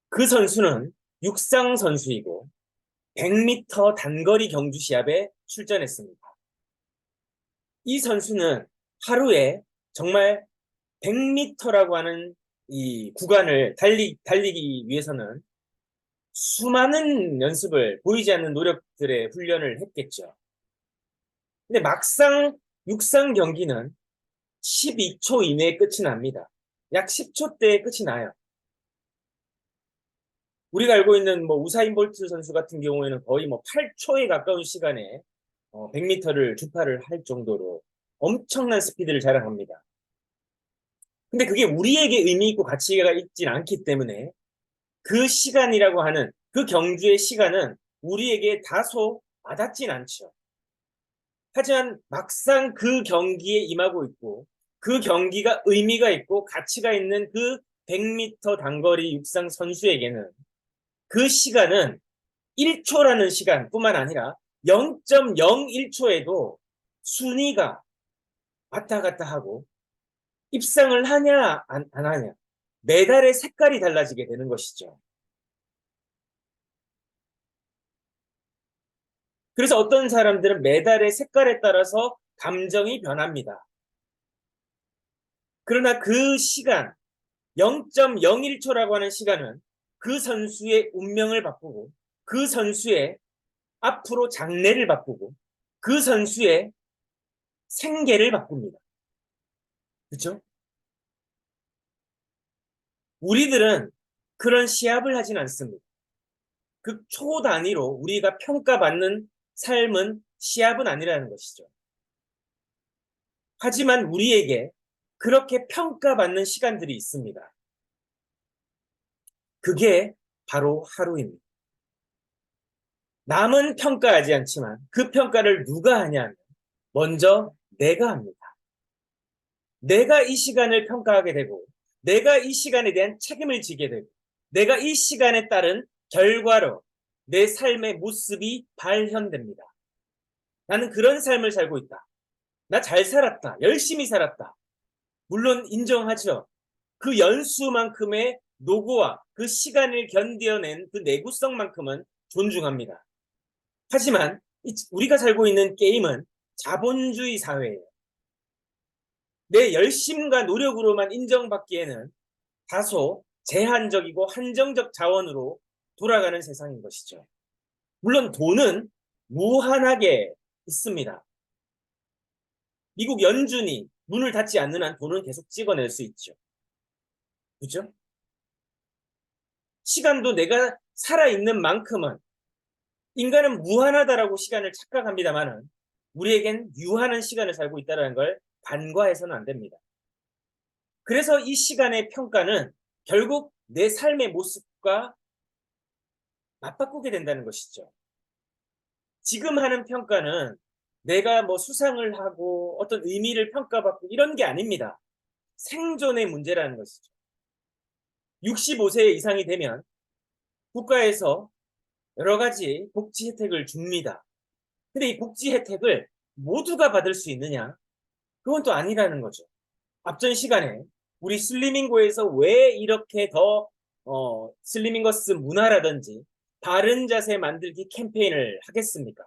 그 선수는 육상 선수이고 100m 단거리 경주 시합에 출전했습니다. 이 선수는 하루에 정말 100m라고 하는 이 구간을 달리기 위해서는 수많은 연습을, 보이지 않는 노력들의 훈련을 했겠죠. 근데 막상 육상 경기는 12초 이내에 끝이 납니다. 약 10초대에 끝이 나요. 우리가 알고 있는 우사인 볼트 선수 같은 경우에는 거의 8초에 가까운 시간에 100m를 주파를 할 정도로 엄청난 스피드를 자랑합니다. 근데 그게 우리에게 의미 있고 가치가 있진 않기 때문에 그 시간이라고 하는 그 경주의 시간은 우리에게 다소 와닿진 않죠. 하지만 막상 그 경기에 임하고 있고 그 경기가 의미가 있고 가치가 있는 그 100m 단거리 육상 선수에게는 그 시간은 1초라는 시간뿐만 아니라 0.01초에도 순위가 왔다 갔다 하고 입상을 하냐 안 하냐 메달의 색깔이 달라지게 되는 것이죠. 그래서 어떤 사람들은 메달의 색깔에 따라서 감정이 변합니다. 그러나 그 시간 0.01초라고 하는 시간은 그 선수의 운명을 바꾸고 그 선수의 앞으로 장래를 바꾸고 그 선수의 생계를 바꿉니다. 그렇죠? 우리들은 그런 시합을 하진 않습니다. 그 초단위로 우리가 평가받는 삶은 시합은 아니라는 것이죠. 하지만 우리에게 그렇게 평가받는 시간들이 있습니다. 그게 바로 하루입니다. 남은 평가하지 않지만 그 평가를 누가 하냐면 먼저 내가 합니다. 내가 이 시간을 평가하게 되고 내가 이 시간에 대한 책임을 지게 되고 내가 이 시간에 따른 결과로 내 삶의 모습이 발현됩니다. 나는 그런 삶을 살고 있다. 나 잘 살았다. 열심히 살았다. 물론 인정하죠. 그 연수만큼의 노고와 그 시간을 견뎌낸 그 내구성만큼은 존중합니다. 하지만 우리가 살고 있는 게임은 자본주의 사회예요. 내 열심과 노력으로만 인정받기에는 다소 제한적이고 한정적 자원으로 돌아가는 세상인 것이죠. 물론 돈은 무한하게 있습니다. 미국 연준이 문을 닫지 않는 한 돈은 계속 찍어낼 수 있죠. 그렇죠? 시간도 내가 살아있는 만큼은 인간은 무한하다라고 시간을 착각합니다만은 우리에겐 유한한 시간을 살고 있다는 걸 간과해서는 안 됩니다. 그래서 이 시간의 평가는 결국 내 삶의 모습과 맞바꾸게 된다는 것이죠. 지금 하는 평가는 내가 뭐 수상을 하고 어떤 의미를 평가받고 이런 게 아닙니다. 생존의 문제라는 것이죠. 65세 이상이 되면 국가에서 여러 가지 복지 혜택을 줍니다. 근데 이 복지 혜택을 모두가 받을 수 있느냐? 그건 또 아니라는 거죠. 앞전 시간에 우리 슬리밍고에서 왜 이렇게 더 슬리밍거스 문화라든지 바른 자세 만들기 캠페인을 하겠습니까?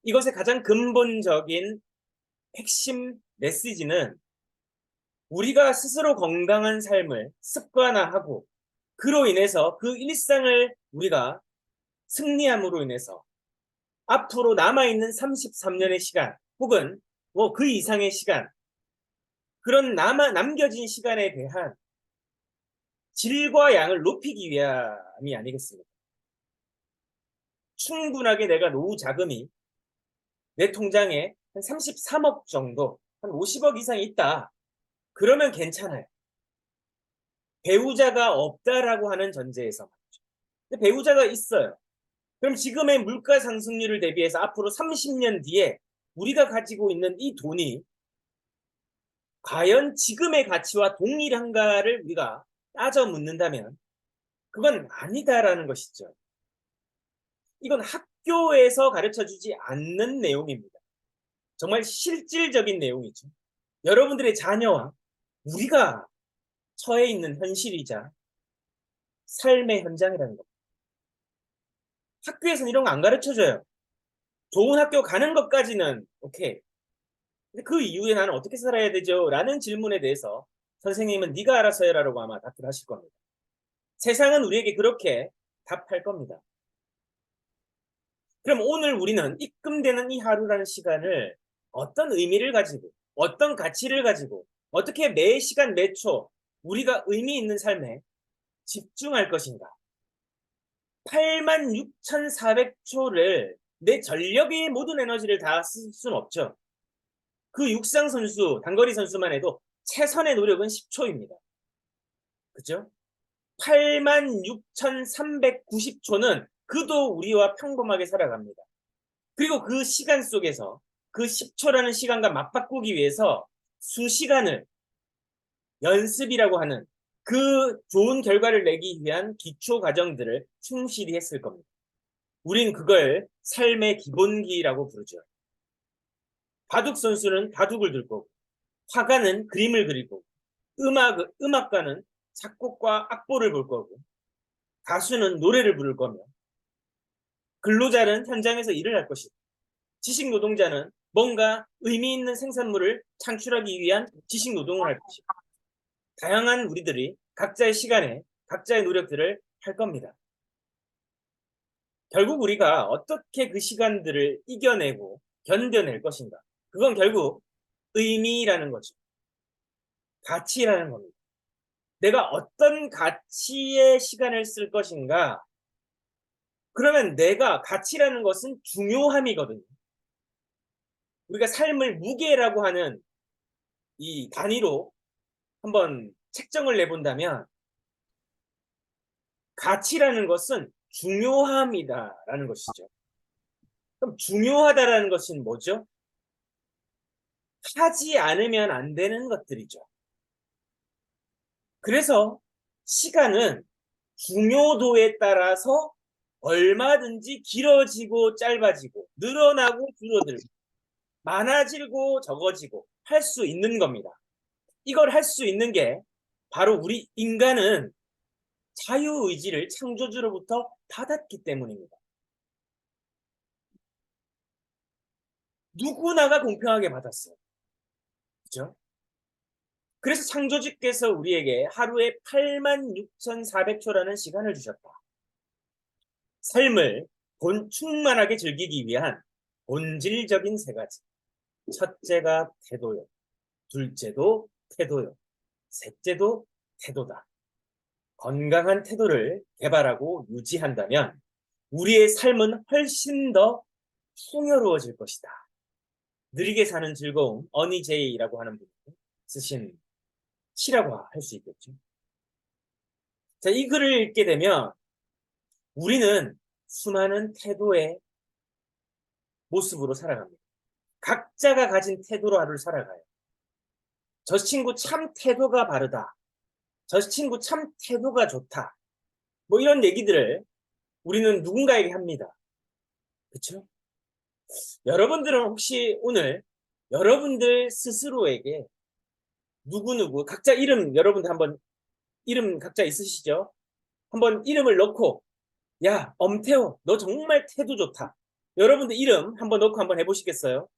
이것의 가장 근본적인 핵심 메시지는 우리가 스스로 건강한 삶을 습관화하고 그로 인해서 그 일상을 우리가 승리함으로 인해서 앞으로 남아있는 33년의 시간 혹은 뭐 그 이상의 시간 그런 남겨진 시간에 대한 질과 양을 높이기 위함이 아니겠습니까? 충분하게 내가 노후 자금이 내 통장에 한 33억 정도, 한 50억 이상이 있다. 그러면 괜찮아요. 배우자가 없다라고 하는 전제에서 말이죠. 근데 배우자가 있어요. 그럼 지금의 물가 상승률을 대비해서 앞으로 30년 뒤에 우리가 가지고 있는 이 돈이 과연 지금의 가치와 동일한가를 우리가 따져 묻는다면 그건 아니다라는 것이죠. 이건 학교에서 가르쳐주지 않는 내용입니다. 정말 실질적인 내용이죠. 여러분들의 자녀와 우리가 처해 있는 현실이자 삶의 현장이라는 겁니다. 학교에서는 이런 거 안 가르쳐줘요. 좋은 학교 가는 것까지는 오케이. 근데 그 이후에 나는 어떻게 살아야 되죠? 라는 질문에 대해서 선생님은 네가 알아서 해라라고 아마 답을 하실 겁니다. 세상은 우리에게 그렇게 답할 겁니다. 그럼 오늘 우리는 입금되는 이 하루라는 시간을 어떤 의미를 가지고 어떤 가치를 가지고 어떻게 매 시간 매 초 우리가 의미 있는 삶에 집중할 것인가? 86,400초를 내 전력의 모든 에너지를 다 쓸 수는 없죠. 그 육상 선수, 단거리 선수만 해도 최선의 노력은 10초입니다. 그죠? 86,390초는 그도 우리와 평범하게 살아갑니다. 그리고 그 시간 속에서 그 10초라는 시간과 맞바꾸기 위해서 수시간을 연습이라고 하는 그 좋은 결과를 내기 위한 기초 과정들을 충실히 했을 겁니다. 우린 그걸 삶의 기본기라고 부르죠. 바둑 선수는 바둑을 들 거고, 화가는 그림을 그릴 거고, 음악가는 작곡과 악보를 볼 거고, 가수는 노래를 부를 거며, 근로자는 현장에서 일을 할 것이고, 지식 노동자는 뭔가 의미 있는 생산물을 창출하기 위한 지식 노동을 할 것이고, 다양한 우리들이 각자의 시간에 각자의 노력들을 할 겁니다. 결국 우리가 어떻게 그 시간들을 이겨내고 견뎌낼 것인가? 그건 결국 의미라는 거죠. 가치라는 겁니다. 내가 어떤 가치의 시간을 쓸 것인가? 그러면 내가 가치라는 것은 중요함이거든요. 우리가 삶을 무게라고 하는 이 단위로 한번 책정을 내본다면 가치라는 것은 중요함이다라는 것이죠. 그럼 중요하다라는 것은 뭐죠? 하지 않으면 안 되는 것들이죠. 그래서 시간은 중요도에 따라서 얼마든지 길어지고 짧아지고 늘어나고 줄어들고 많아지고 적어지고 할 수 있는 겁니다. 이걸 할 수 있는 게 바로 우리 인간은 자유의지를 창조주로부터 받았기 때문입니다. 누구나가 공평하게 받았어요. 그죠? 그래서 창조주께서 우리에게 하루에 86,400초라는 시간을 주셨다. 삶을 충만하게 즐기기 위한 본질적인 세 가지. 첫째가 태도요. 둘째도 태도요. 셋째도 태도다. 건강한 태도를 개발하고 유지한다면 우리의 삶은 훨씬 더 풍요로워질 것이다. 느리게 사는 즐거움, 어니 제이라고 하는 분이 쓰신 시라고 할 수 있겠죠. 자, 이 글을 읽게 되면 우리는 수많은 태도의 모습으로 살아갑니다. 각자가 가진 태도로 하루를 살아가요. 저 친구 참 태도가 바르다. 저 친구 참 태도가 좋다. 뭐 이런 얘기들을 우리는 누군가에게 합니다. 그렇죠? 여러분들은 혹시 오늘 여러분들 스스로에게 누구누구 각자 이름 여러분들 한번 이름 각자 있으시죠? 한번 이름을 넣고 야 엄태호 너 정말 태도 좋다. 여러분들 이름 한번 넣고 한번 해보시겠어요?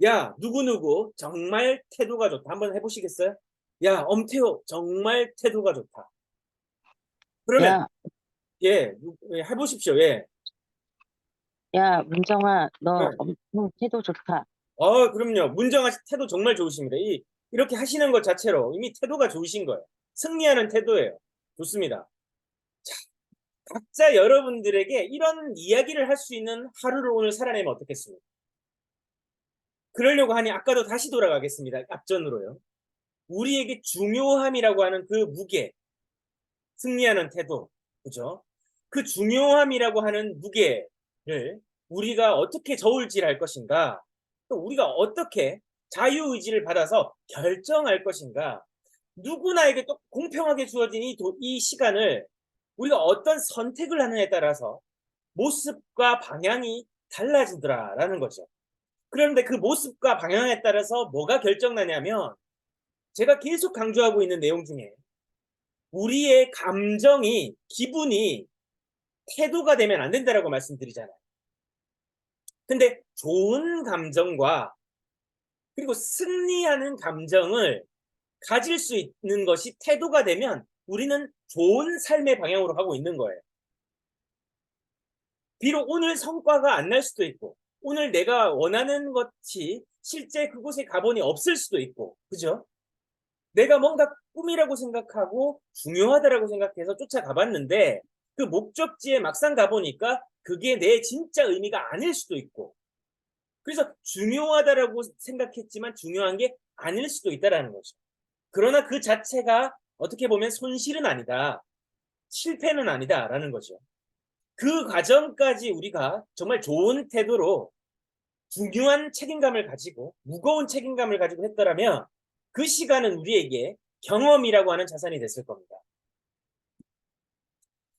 야 누구누구 정말 태도가 좋다. 한번 해보시겠어요? 야 엄태호 정말 태도가 좋다. 그러면 야, 예 해보십시오. 예. 야, 문정아, 너 네. 엄청 태도 좋다. 그럼요. 문정아 씨 태도 정말 좋으십니다. 이렇게 하시는 것 자체로 이미 태도가 좋으신 거예요. 승리하는 태도예요. 좋습니다. 자, 각자 여러분들에게 이런 이야기를 할 수 있는 하루를 오늘 살아내면 어떻겠습니까? 그러려고 하니 아까도 다시 돌아가겠습니다. 앞전으로요. 우리에게 중요함이라고 하는 그 무게, 승리하는 태도, 그죠? 그 중요함이라고 하는 무게를 우리가 어떻게 저울질할 것인가? 또 우리가 어떻게 자유의지를 받아서 결정할 것인가? 누구나에게 또 공평하게 주어진 이 시간을 우리가 어떤 선택을 하느냐에 따라서 모습과 방향이 달라지더라라는 거죠. 그런데 그 모습과 방향에 따라서 뭐가 결정나냐면 제가 계속 강조하고 있는 내용 중에 우리의 감정이, 기분이 태도가 되면 안 된다라고 말씀드리잖아요. 근데 좋은 감정과 그리고 승리하는 감정을 가질 수 있는 것이 태도가 되면 우리는 좋은 삶의 방향으로 가고 있는 거예요. 비록 오늘 성과가 안 날 수도 있고 오늘 내가 원하는 것이 실제 그곳에 가보니 없을 수도 있고 그죠? 내가 뭔가 꿈이라고 생각하고 중요하다라고 생각해서 쫓아가봤는데 그 목적지에 막상 가보니까 그게 내 진짜 의미가 아닐 수도 있고 그래서 중요하다라고 생각했지만 중요한 게 아닐 수도 있다라는 거죠. 그러나 그 자체가 어떻게 보면 손실은 아니다. 실패는 아니다라는 거죠. 그 과정까지 우리가 정말 좋은 태도로 중요한 책임감을 가지고 무거운 책임감을 가지고 했더라면 그 시간은 우리에게 경험이라고 하는 자산이 됐을 겁니다.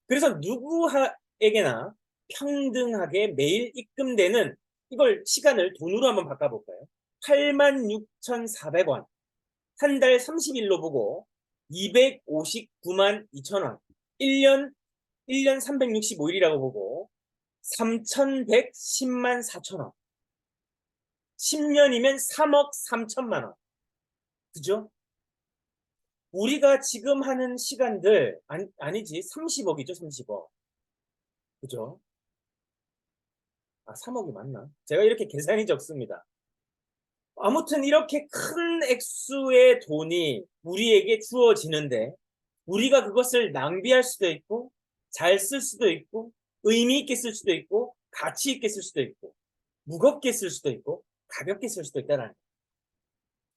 그래서 누구에게나 평등하게 매일 입금되는 이걸 시간을 돈으로 한번 바꿔볼까요? 86,400원. 한 달 30일로 보고 259만 2천원. 1년 365일이라고 보고 3,110만 4천원. 10년이면 3억 3천만 원. 그죠? 우리가 지금 하는 시간들, 아니지, 30억이죠, 30억. 그죠? 아, 3억이 맞나? 제가 이렇게 계산이 적습니다. 아무튼 이렇게 큰 액수의 돈이 우리에게 주어지는데, 우리가 그것을 낭비할 수도 있고, 잘 쓸 수도 있고, 의미 있게 쓸 수도 있고, 가치 있게 쓸 수도 있고, 무겁게 쓸 수도 있고, 가볍게 쓸 수도 있다는 거예요.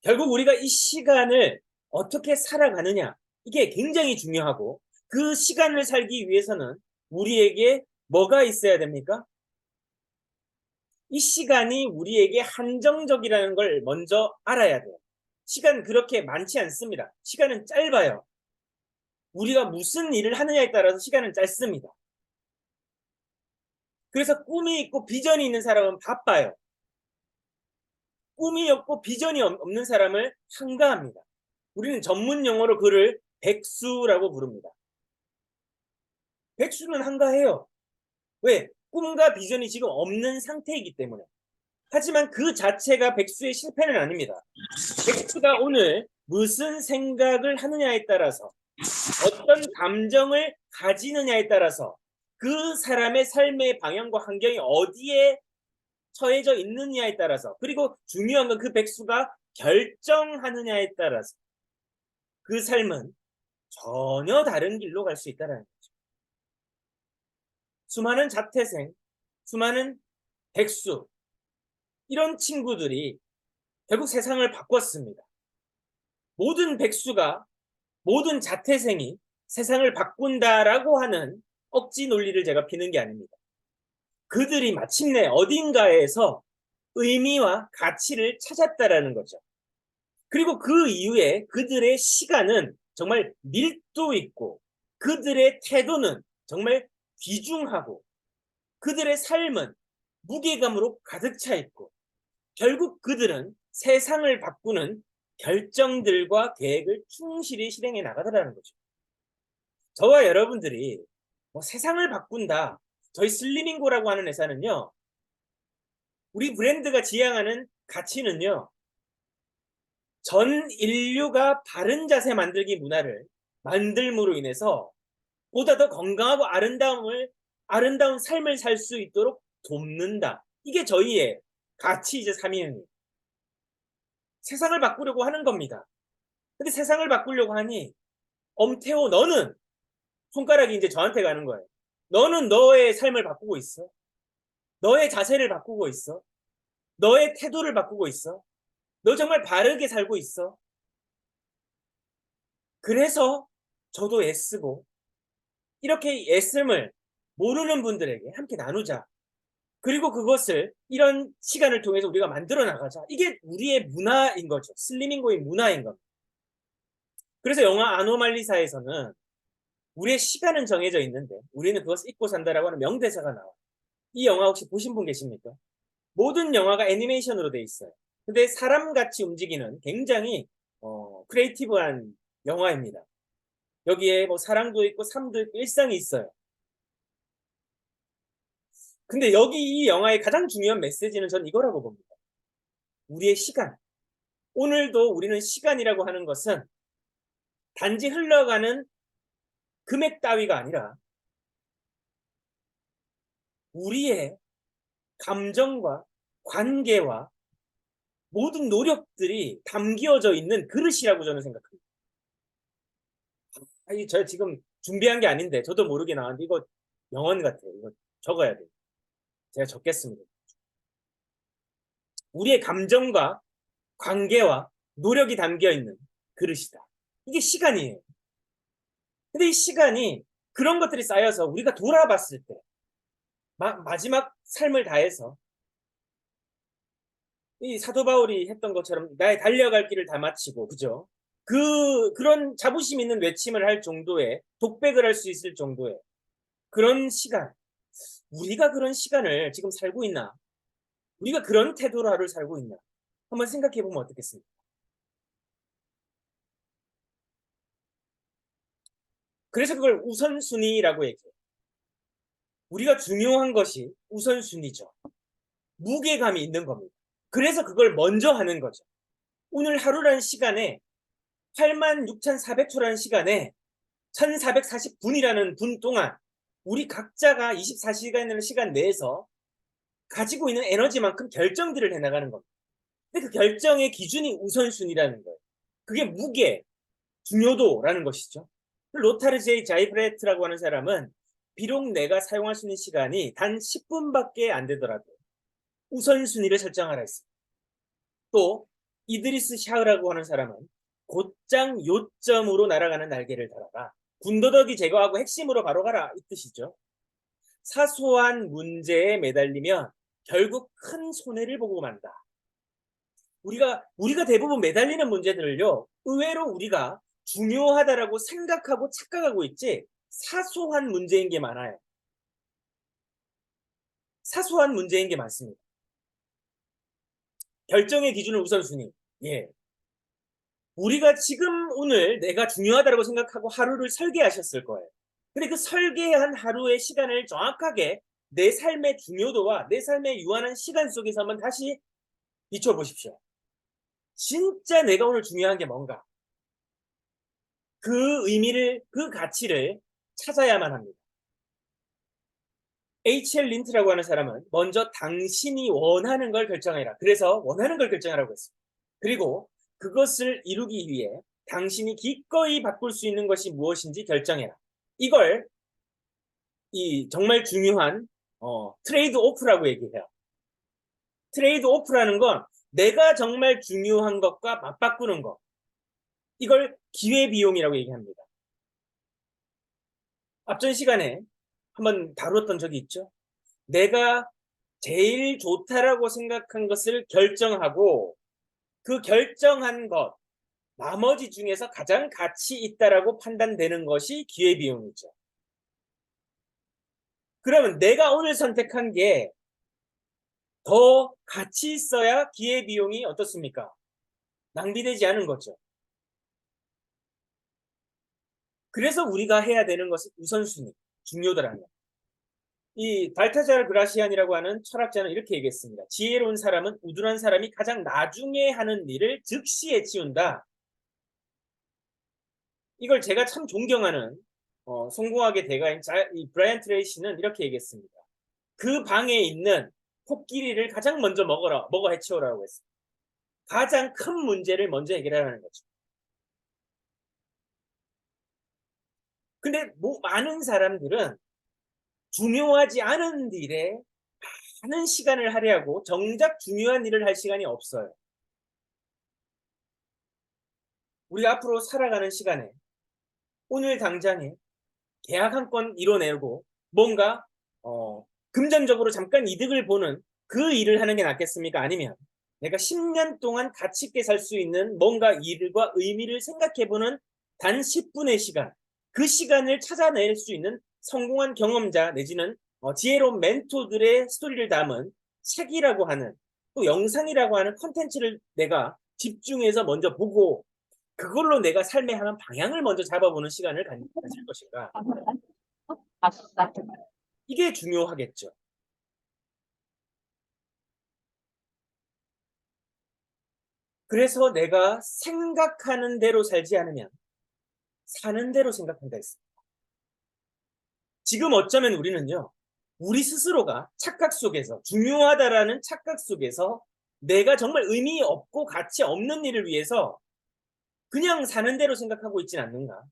결국 우리가 이 시간을 어떻게 살아가느냐, 이게 굉장히 중요하고, 그 시간을 살기 위해서는 우리에게 뭐가 있어야 됩니까? 이 시간이 우리에게 한정적이라는 걸 먼저 알아야 돼요. 시간 그렇게 많지 않습니다. 시간은 짧아요. 우리가 무슨 일을 하느냐에 따라서 시간은 짧습니다. 그래서 꿈이 있고 비전이 있는 사람은 바빠요. 꿈이 없고 비전이 없는 사람을 한가합니다. 우리는 전문 용어로 그를 백수라고 부릅니다. 백수는 한가해요. 왜? 꿈과 비전이 지금 없는 상태이기 때문에. 하지만 그 자체가 백수의 실패는 아닙니다. 백수가 오늘 무슨 생각을 하느냐에 따라서, 어떤 감정을 가지느냐에 따라서 그 사람의 삶의 방향과 환경이 어디에 처해져 있느냐에 따라서, 그리고 중요한 건 그 백수가 결정하느냐에 따라서 그 삶은 전혀 다른 길로 갈 수 있다는 거죠. 수많은 자퇴생, 수많은 백수, 이런 친구들이 결국 세상을 바꿨습니다. 모든 백수가, 모든 자퇴생이 세상을 바꾼다라고 하는 억지 논리를 제가 피는 게 아닙니다. 그들이 마침내 어딘가에서 의미와 가치를 찾았다라는 거죠. 그리고 그 이후에 그들의 시간은 정말 밀도 있고, 그들의 태도는 정말 귀중하고, 그들의 삶은 무게감으로 가득 차 있고, 결국 그들은 세상을 바꾸는 결정들과 계획을 충실히 실행해 나가더라는 거죠. 저와 여러분들이 뭐 세상을 바꾼다, 저희 슬리밍고라고 하는 회사는요, 우리 브랜드가 지향하는 가치는요, 전 인류가 바른 자세 만들기 문화를 만들므로 인해서 보다 더 건강하고 아름다운 삶을 살 수 있도록 돕는다. 이게 저희의 가치이자 사명이에요. 세상을 바꾸려고 하는 겁니다. 근데 세상을 바꾸려고 하니, 엄태호 너는, 손가락이 이제 저한테 가는 거예요. 너는 너의 삶을 바꾸고 있어? 너의 자세를 바꾸고 있어? 너의 태도를 바꾸고 있어? 너 정말 바르게 살고 있어? 그래서 저도 애쓰고, 이렇게 애씀을 모르는 분들에게 함께 나누자. 그리고 그것을 이런 시간을 통해서 우리가 만들어 나가자. 이게 우리의 문화인 거죠. 슬리밍고의 문화인 겁니다. 그래서 영화 아노말리사에서는 우리의 시간은 정해져 있는데 우리는 그것을 잊고 산다라고 하는 명대사가 나와요. 이 영화 혹시 보신 분 계십니까? 모든 영화가 애니메이션으로 돼 있어요. 근데 사람같이 움직이는 굉장히 크리에이티브한 영화입니다. 여기에 뭐 사랑도 있고 삶도 있고 일상이 있어요. 근데 여기 이 영화의 가장 중요한 메시지는 전 이거라고 봅니다. 우리의 시간. 오늘도 우리는 시간이라고 하는 것은 단지 흘러가는 금액 따위가 아니라 우리의 감정과 관계와 모든 노력들이 담겨져 있는 그릇이라고 저는 생각합니다. 저 지금 준비한 게 아닌데 저도 모르게 나왔는데 이거 명언 같아요. 이거 적어야 돼요. 제가 적겠습니다. 우리의 감정과 관계와 노력이 담겨 있는 그릇이다. 이게 시간이에요. 근데 이 시간이 그런 것들이 쌓여서 우리가 돌아봤을 때 마지막 삶을 다해서 이 사도 바울이 했던 것처럼 나의 달려갈 길을 다 마치고, 그죠? 그런 자부심 있는 외침을 할 정도의, 독백을 할 수 있을 정도의 그런 시간, 우리가 그런 시간을 지금 살고 있나? 우리가 그런 태도로 하루를 살고 있나? 한번 생각해 보면 어떻겠습니까? 그래서 그걸 우선순위라고 얘기해요. 우리가 중요한 것이 우선순위죠. 무게감이 있는 겁니다. 그래서 그걸 먼저 하는 거죠. 오늘 하루라는 시간에 86,400초라는 시간에 1,440분이라는 분 동안 우리 각자가 24시간이라는 시간 내에서 가지고 있는 에너지만큼 결정들을 해나가는 겁니다. 근데 그 결정의 기준이 우선순위라는 거예요. 그게 무게, 중요도라는 것이죠. 로타르 제이 자이브레트라고 하는 사람은 비록 내가 사용할 수 있는 시간이 단 10분밖에 안 되더라도 우선순위를 설정하라 했습니다. 또 이드리스 샤흐라고 하는 사람은 곧장 요점으로 날아가는 날개를 달아라. 군더더기 제거하고 핵심으로 바로 가라, 이 뜻이죠. 사소한 문제에 매달리면 결국 큰 손해를 보고 만다. 우리가 대부분 매달리는 문제들을요, 의외로 우리가 중요하다라고 생각하고 착각하고 있지, 사소한 문제인 게 많아요. 사소한 문제인 게 많습니다. 결정의 기준은 우선순위. 예. 우리가 지금 오늘 내가 중요하다고 생각하고 하루를 설계하셨을 거예요. 근데 그 설계한 하루의 시간을 정확하게 내 삶의 중요도와 내 삶의 유한한 시간 속에서 한번 다시 비춰보십시오. 진짜 내가 오늘 중요한 게 뭔가? 그 의미를, 그 가치를 찾아야만 합니다. H.L. 린트라고 하는 사람은 먼저 당신이 원하는 걸 결정해라. 그래서 원하는 걸 결정하라고 했습니다. 그리고 그것을 이루기 위해 당신이 기꺼이 바꿀 수 있는 것이 무엇인지 결정해라. 이걸 정말 중요한 트레이드 오프라고 얘기해요. 트레이드 오프라는 건 내가 정말 중요한 것과 맞바꾸는 것. 이걸 기회비용이라고 얘기합니다. 앞전 시간에 한번 다뤘던 적이 있죠. 내가 제일 좋다라고 생각한 것을 결정하고 그 결정한 것, 나머지 중에서 가장 가치 있다라고 판단되는 것이 기회비용이죠. 그러면 내가 오늘 선택한 게 더 가치 있어야 기회비용이 어떻습니까? 낭비되지 않은 거죠. 그래서 우리가 해야 되는 것은 우선순위, 중요도라는 것. 이 발타자르 그라시안이라고 하는 철학자는 이렇게 얘기했습니다. 지혜로운 사람은 우둔한 사람이 가장 나중에 하는 일을 즉시에 치운다. 이걸 제가 참 존경하는 성공학의 대가인 이 브라이언 트레이시는 이렇게 얘기했습니다. 그 방에 있는 코끼리를 가장 먼저 먹어 해치우라고 했습니다. 가장 큰 문제를 먼저 해결하라는 거죠. 근데 많은 사람들은 중요하지 않은 일에 많은 시간을 할애하고 정작 중요한 일을 할 시간이 없어요. 우리가 앞으로 살아가는 시간에 오늘 당장에 계약 한 건 이뤄내고 뭔가 금전적으로 잠깐 이득을 보는 그 일을 하는 게 낫겠습니까? 아니면 내가 10년 동안 가치 있게 살 수 있는 뭔가 일과 의미를 생각해보는 단 10분의 시간, 그 시간을 찾아낼 수 있는 성공한 경험자 내지는 지혜로운 멘토들의 스토리를 담은 책이라고 하는, 또 영상이라고 하는 컨텐츠를 내가 집중해서 먼저 보고 그걸로 내가 삶에 향한 방향을 먼저 잡아보는 시간을 가질 것인가? 이게 중요하겠죠. 그래서 내가 생각하는 대로 살지 않으면 사는 대로 생각한다 했습니다. 지금 어쩌면 우리는요, 우리 스스로가 착각 속에서, 중요하다라는 착각 속에서 내가 정말 의미 없고 가치 없는 일을 위해서 그냥 사는 대로 생각하고 있진 않는가?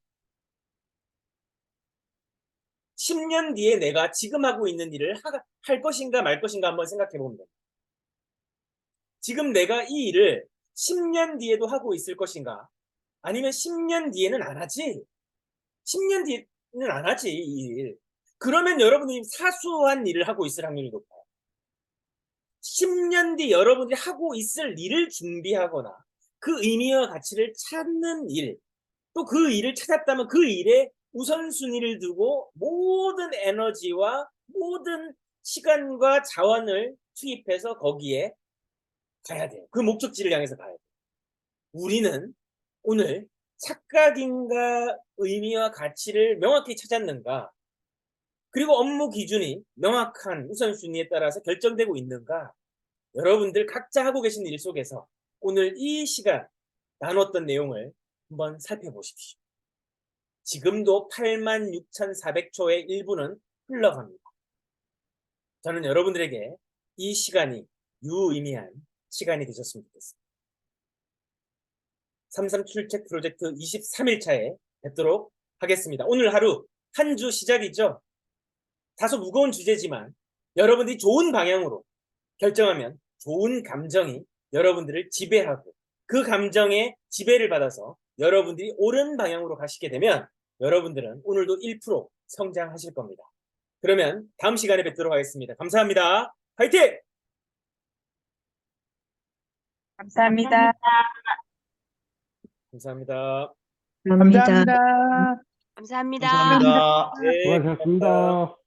10년 뒤에 내가 지금 하고 있는 일을 할 것인가 말 것인가 한번 생각해 보면 됩니다. 지금 내가 이 일을 10년 뒤에도 하고 있을 것인가? 아니면 10년 뒤에는 안 하지? 10년 뒤에는 안 하지, 이 일. 그러면 여러분이 사소한 일을 하고 있을 확률이 높아요. 10년 뒤 여러분들이 하고 있을 일을 준비하거나 그 의미와 가치를 찾는 일, 또 그 일을 찾았다면 그 일에 우선순위를 두고 모든 에너지와 모든 시간과 자원을 투입해서 거기에 가야 돼요. 그 목적지를 향해서 가야 돼요. 우리는 오늘 착각인가 의미와 가치를 명확히 찾았는가? 그리고 업무 기준이 명확한 우선순위에 따라서 결정되고 있는가? 여러분들 각자 하고 계신 일 속에서 오늘 이 시간 나눴던 내용을 한번 살펴보십시오. 지금도 86,400초의 일부는 흘러갑니다. 저는 여러분들에게 이 시간이 유의미한 시간이 되셨으면 좋겠습니다. 337책 프로젝트 23일차에 뵙도록 하겠습니다. 오늘 하루 한 주 시작이죠. 다소 무거운 주제지만 여러분들이 좋은 방향으로 결정하면 좋은 감정이 여러분들을 지배하고 그 감정의 지배를 받아서 여러분들이 옳은 방향으로 가시게 되면 여러분들은 오늘도 1% 성장하실 겁니다. 그러면 다음 시간에 뵙도록 하겠습니다. 감사합니다. 화이팅! 감사합니다. 감사합니다. 감사합니다. 감사합니다. 네, 수고하셨습니다.